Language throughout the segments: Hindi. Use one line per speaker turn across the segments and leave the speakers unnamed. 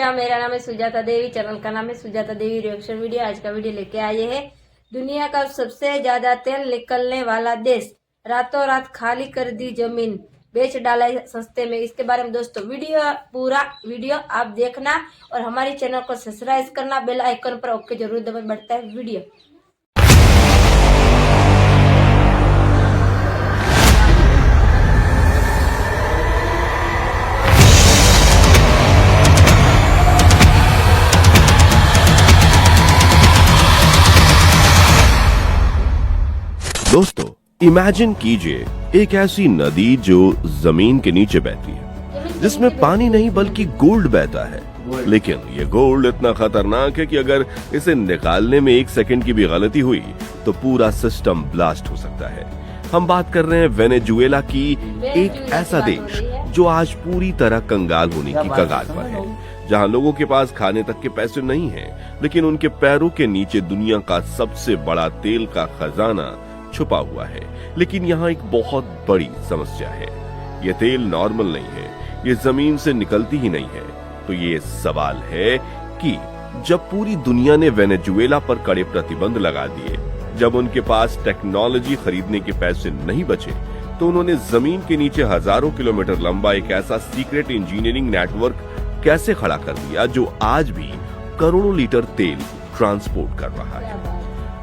क्या मेरा नाम है सुजाता देवी, चैनल का नाम है सुजाता देवी रिएक्शन वीडियो। आज का वीडियो लेके आए हैं दुनिया का सबसे ज्यादा तेल निकलने वाला देश, रातों रात खाली कर दी जमीन, बेच डाला है सस्ते में। इसके बारे में दोस्तों पूरा वीडियो आप देखना और हमारे चैनल को सब्सक्राइब करना, बेल आइकन पर ओके जरूर दबाना। बढ़ता है वीडियो।
दोस्तों इमेजिन कीजिए एक ऐसी नदी जो जमीन के नीचे बहती है, जिसमें पानी नहीं बल्कि गोल्ड बहता है। लेकिन ये गोल्ड इतना खतरनाक है कि अगर इसे निकालने में 1 सेकंड की भी गलती हुई तो पूरा सिस्टम ब्लास्ट हो सकता है। हम बात कर रहे हैं वेनेजुएला की, एक ऐसा देश जो आज पूरी तरह कंगाल होने की कगार पर है, जहां लोगों के पास खाने तक के पैसे नहीं हैं, लेकिन उनके पैरों के नीचे दुनिया का सबसे बड़ा तेल का खजाना छुपा हुआ है। लेकिन यहाँ एक बहुत बड़ी समस्या है, ये तेल नॉर्मल नहीं है, ये जमीन से निकलती ही नहीं है। तो ये सवाल है कि जब पूरी दुनिया ने वेनेजुएला पर कड़े प्रतिबंध लगा दिए, जब उनके पास टेक्नोलॉजी खरीदने के पैसे नहीं बचे, तो उन्होंने जमीन के नीचे हजारों किलोमीटर लंबा एक ऐसा सीक्रेट इंजीनियरिंग नेटवर्क कैसे खड़ा कर दिया जो आज भी करोड़ों लीटर तेल ट्रांसपोर्ट कर रहा है।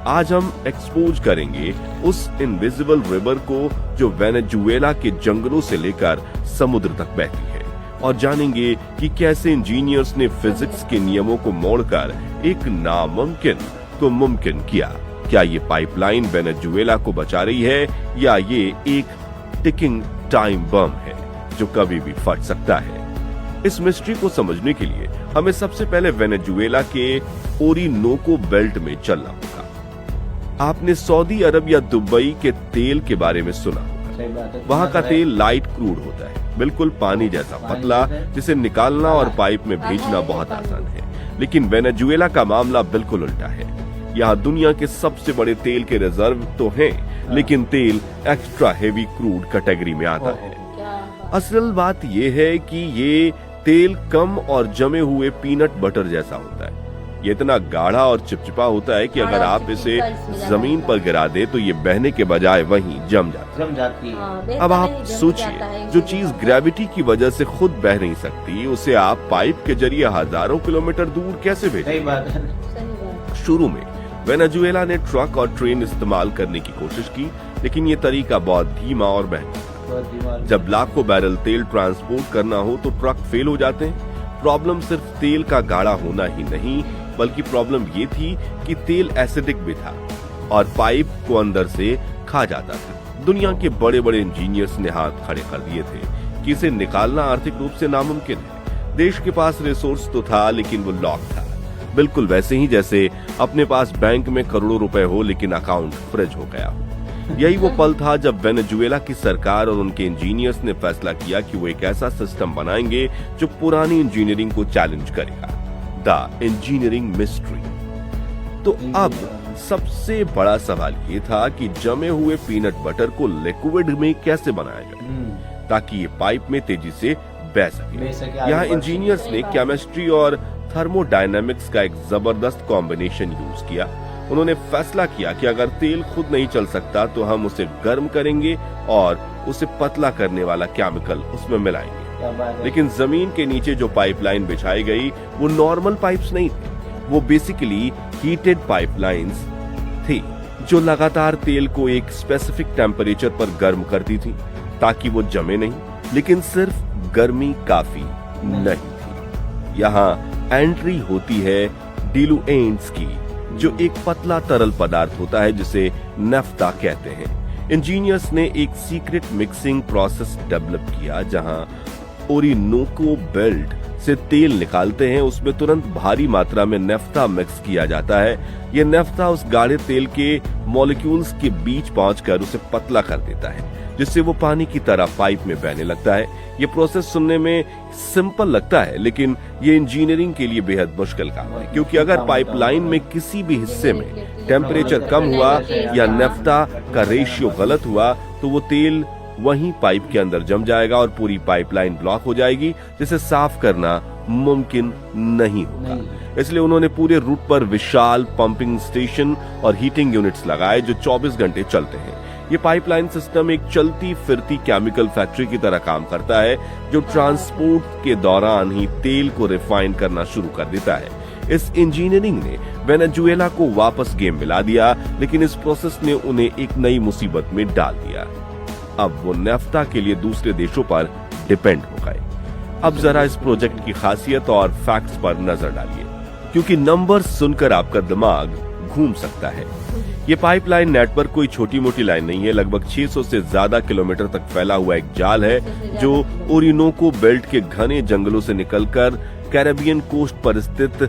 आज हम एक्सपोज करेंगे उस इनविजिबल रिवर को जो वेनेजुएला के जंगलों से लेकर समुद्र तक बहती है, और जानेंगे कि कैसे इंजीनियर्स ने फिजिक्स के नियमों को मोड़कर एक नामुमकिन को मुमकिन किया। क्या ये पाइपलाइन वेनेजुएला को बचा रही है, या ये एक टिकिंग टाइम बम है जो कभी भी फट सकता है? इस मिस्ट्री को समझने के लिए हमें सबसे पहले वेनेजुएला के ओरिनोको बेल्ट में चलना होगा। आपने सऊदी अरब या दुबई के तेल के बारे में सुना होगा। वहाँ का तेल लाइट क्रूड होता है, बिल्कुल पानी जैसा पतला, जिसे निकालना और पाइप में भेजना बहुत आसान है। लेकिन वेनेजुएला का मामला बिल्कुल उल्टा है। यहाँ दुनिया के सबसे बड़े तेल के रिजर्व तो हैं, लेकिन तेल एक्स्ट्रा हेवी क्रूड कैटेगरी में आता है। असल बात यह है कि ये तेल कम और जमे हुए पीनट बटर जैसा होता है। ये इतना गाढ़ा और चिपचिपा होता है कि अगर आप इसे जमीन पर गिरा दे तो ये बहने के बजाय वहीं जम जाती है। अब आप सोचिए, जो चीज ग्रेविटी की वजह से खुद बह नहीं सकती, उसे आप पाइप के जरिए हजारों किलोमीटर दूर कैसे भेजेंगे? शुरू में वेनेजुएला ने ट्रक और ट्रेन इस्तेमाल करने की कोशिश की, लेकिन ये तरीका बहुत धीमा और महंगा। जब लाखों बैरल तेल ट्रांसपोर्ट करना हो तो ट्रक फेल हो जाते हैं। प्रॉब्लम सिर्फ तेल का गाढ़ा होना ही नहीं, बल्कि प्रॉब्लम ये थी कि तेल एसिडिक भी था और पाइप को अंदर से खा जाता था। दुनिया के बड़े बड़े इंजीनियर्स ने हाथ खड़े कर दिए थे कि इसे निकालना आर्थिक रूप से नामुमकिन है। देश के पास रिसोर्स तो था, लेकिन वो लॉक था, बिल्कुल वैसे ही जैसे अपने पास बैंक में करोड़ों रुपए हो लेकिन अकाउंट फ्रीज हो गया हो। यही वो पल था जब वेनेजुएला की सरकार और उनके इंजीनियर्स ने फैसला किया कि वो एक ऐसा सिस्टम बनाएंगे जो पुरानी इंजीनियरिंग को चैलेंज करेगा, द इंजीनियरिंग मिस्ट्री। तो अब सबसे बड़ा सवाल ये था कि जमे हुए पीनट बटर को लिक्विड में कैसे बनाया जाए ताकि ये पाइप में तेजी से बह सके। यहाँ इंजीनियर्स ने केमिस्ट्री और थर्मोडायनेमिक्स का एक जबरदस्त कॉम्बिनेशन यूज किया। उन्होंने फैसला किया कि अगर तेल खुद नहीं चल सकता तो हम उसे गर्म करेंगे और उसे पतला करने वाला केमिकल उसमें मिलाएंगे। लेकिन जमीन के नीचे जो पाइपलाइन बिछाई गई वो नॉर्मल पाइप्स नहीं थे, वो बेसिकली हीटेड पाइपलाइंस थी जो लगातार तेल को एक स्पेसिफिक टेम्परेचर पर गर्म करती थी ताकि वो जमे नहीं, लेकिन सिर्फ गर्मी काफी नहीं थी। यहाँ एंट्री होती है डिलुएंट्स की, जो एक पतला तरल पदार्थ होता है जिसे नेफ्ता कहते हैं। इंजीनियर्स ने एक सीक्रेट मिक्सिंग प्रोसेस डेवलप किया जहां ओरिनोको बेल्ट से तेल निकालते हैं, उसमें तुरंत भारी मात्रा में नेफ्ता मिक्स किया जाता है। यह नेफ्ता उस गाढ़े तेल के मॉलिक्यूल्स के बीच पहुंचकर उसे पतला कर देता है, जिससे वो पानी की तरह पाइप में बहने लगता है। ये प्रोसेस सुनने में सिंपल लगता है, लेकिन ये इंजीनियरिंग के लिए बेहद मुश्किल काम है, क्योंकि अगर पाइपलाइन में किसी भी हिस्से में टेम्परेचर कम हुआ या नेफ्ता का रेशियो गलत हुआ तो वो तेल वहीं पाइप के अंदर जम जाएगा और पूरी पाइपलाइन ब्लॉक हो जाएगी, जिसे साफ करना मुमकिन नहीं होगा। इसलिए उन्होंने पूरे रूट पर विशाल पंपिंग स्टेशन और हीटिंग यूनिट्स लगाए जो 24 घंटे चलते हैं। ये पाइपलाइन सिस्टम एक चलती फिरती केमिकल फैक्ट्री की तरह काम करता है जो ट्रांसपोर्ट के दौरान ही तेल को रिफाइन करना शुरू कर देता है। इस इंजीनियरिंग ने वेनेजुएला को वापस गेम मिला दिया, लेकिन इस प्रोसेस ने उन्हें एक नई मुसीबत में डाल दिया। अब वो नेफ्टा के लिए दूसरे देशों पर डिपेंड हो गए। अब जरा इस प्रोजेक्ट की खासियत और फैक्ट्स पर नजर डालिए, क्योंकि नंबर सुनकर आपका दिमाग घूम सकता है। ये पाइपलाइन नेटवर्क कोई छोटी मोटी लाइन नहीं है। लगभग 600 से ज्यादा किलोमीटर तक फैला हुआ एक जाल है जो ओरिनोको बेल्ट के घने जंगलों से निकलकर कैरेबियन कोस्ट पर स्थित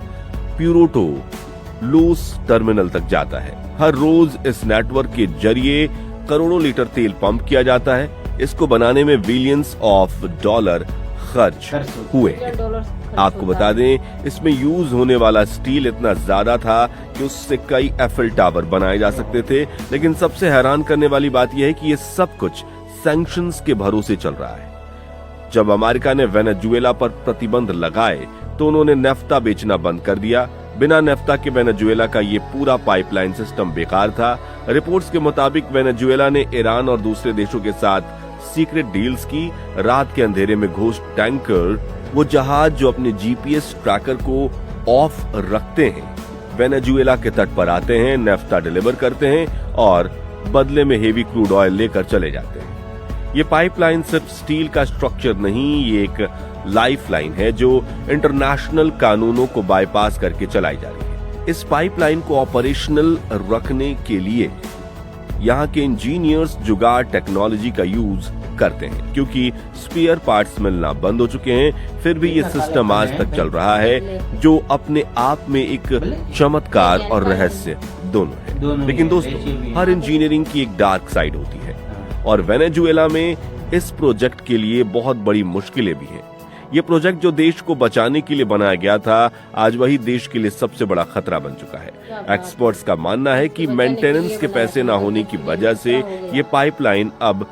प्यूरोटो लूस टर्मिनल तक जाता है। हर रोज इस नेटवर्क के जरिए करोड़ों लीटर तेल पंप किया जाता है। इसको बनाने में बिलियंस ऑफ डॉलर खर्च हुए हैं। आपको बता दें, इसमें यूज होने वाला स्टील इतना ज्यादा था कि उससे कई एफिल टावर बनाए जा सकते थे। लेकिन सबसे हैरान करने वाली बात यह है कि यह सब कुछ सैंक्शंस के भरोसे चल रहा है। जब अमेरिका ने वेनेजुएला पर प्रतिबंध लगाए तो उन्होंने नेफ्टा बेचना बंद कर दिया। बिना नेफ्टा के वेनेजुएला का ये पूरा पाइपलाइन सिस्टम बेकार था। रिपोर्ट्स के मुताबिक वेनेजुएला ने ईरान और दूसरे देशों के साथ सीक्रेट डील्स की। रात के अंधेरे में घोस्ट टैंकर, वो जहाज जो अपने जीपीएस ट्रैकर को ऑफ रखते हैं, वेनेजुएला के तट पर आते हैं, नेफ्टा डिलीवर करते हैं और बदले में हेवी क्रूड ऑयल लेकर चले जाते हैं। ये पाइपलाइन सिर्फ स्टील का स्ट्रक्चर नहीं, ये एक लाइफलाइन है जो इंटरनेशनल कानूनों को बाईपास करके चलाई जा रही है। इस पाइपलाइन को ऑपरेशनल रखने के लिए यहाँ के इंजीनियर्स जुगाड़ टेक्नोलॉजी का यूज करते हैं, क्योंकि स्पेयर पार्ट्स मिलना बंद हो चुके हैं। फिर भी ये सिस्टम आज तक चल रहा है, जो अपने आप में एक चमत्कार और रहस्य दोनों है। लेकिन दोस्तों, हर इंजीनियरिंग की एक डार्क साइड होती है और वेनेजुएला में इस प्रोजेक्ट के लिए बहुत बड़ी मुश्किलें भी हैं। ये प्रोजेक्ट जो देश को बचाने के लिए बनाया गया था, आज वही देश के लिए सबसे बड़ा खतरा बन चुका है। एक्सपर्ट्स का मानना है कि मेंटेनेंस के पैसे ना होने की वजह से ये पाइपलाइन अब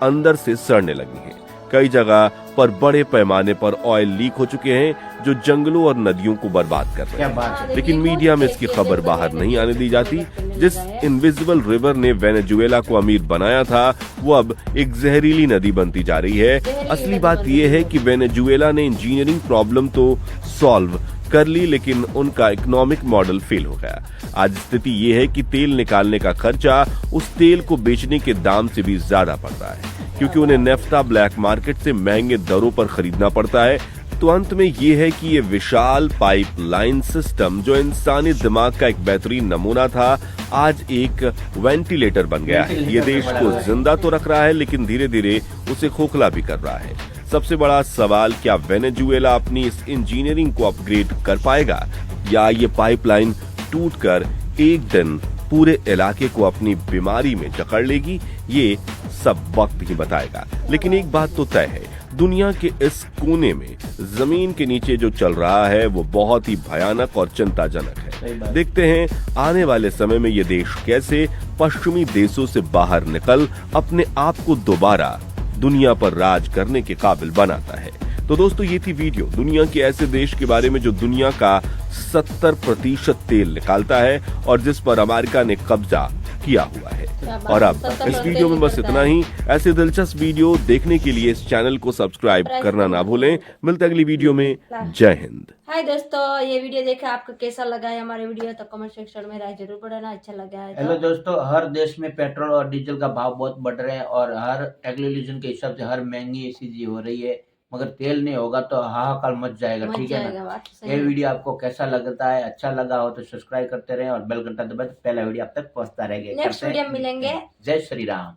अंदर से सड़ने लगी है। कई जगह पर बड़े पैमाने पर ऑयल लीक हो चुके हैं जो जंगलों और नदियों को बर्बाद कर रहे हैं। लेकिन मीडिया में इसकी खबर बाहर नहीं आने दी जाती। जिस इनविजिबल रिवर ने वेनेजुएला को अमीर बनाया था, वो अब एक जहरीली नदी बनती जा रही है। असली बात यह है कि वेनेजुएला ने इंजीनियरिंग प्रॉब्लम तो सॉल्व कर ली, लेकिन उनका इकोनॉमिक मॉडल फेल हो गया। आज स्थिति ये है कि तेल निकालने का खर्चा उस तेल को बेचने के दाम से भी ज्यादा पड़ रहा है, क्योंकि उन्हें नेफ्टा ब्लैक मार्केट से महंगे दरों पर खरीदना पड़ता है। तो अंत में ये है कि ये विशाल पाइपलाइन सिस्टम जो इंसानी दिमाग का एक बेहतरीन नमूना था, आज एक वेंटिलेटर बन गया है। ये देश को जिंदा तो रख रहा है, लेकिन धीरे धीरे उसे खोखला भी कर रहा है। सबसे बड़ा सवाल, क्या वेनेजुएला अपनी इस इंजीनियरिंग को अपग्रेड कर पाएगा, या ये पाइपलाइन टूटकर एक दिन पूरे इलाके को अपनी बीमारी में जकड़ लेगी? ये सब वक्त ही बताएगा। लेकिन एक बात तो तय है, दुनिया के इस कोने में जमीन के नीचे जो चल रहा है वो बहुत ही भयानक और चिंताजनक है। देखते हैं आने वाले समय में ये देश कैसे पश्चिमी देशों से बाहर निकल अपने आप को दोबारा दुनिया पर राज करने के काबिल बनाता है। तो दोस्तों, ये थी वीडियो दुनिया के ऐसे देश के बारे में जो दुनिया का 70% तेल निकालता है और जिस पर अमेरिका ने कब्जा किया हुआ है। और अब इस वीडियो में बस इतना ही। ऐसे दिलचस्प वीडियो देखने के लिए इस चैनल को सब्सक्राइब करना ना भूलें। मिलते अगली वीडियो में। जय हिंद।
हाय दोस्तों, ये वीडियो देखा आपको कैसा लगा है हमारे वीडियो, तो कमेंट सेक्शन में राय जरूर बढ़ाना। अच्छा लगा है
हेलो दोस्तों, हर देश में पेट्रोल और डीजल का भाव बहुत बढ़ रहे हैं और हर टेक्नोलॉजी के हिसाब से हर महंगी चीज हो रही है, मगर तेल नहीं होगा तो हाहाकार मच जाएगा। ठीक है ना? ये वीडियो आपको कैसा लगता है? अच्छा लगा हो तो सब्सक्राइब करते रहें और बेल घंटा दबाएं, तो पहला वीडियो आप तक पहुंचता रहेगा।
नेक्स्ट वीडियो में मिलेंगे।
जय श्री राम।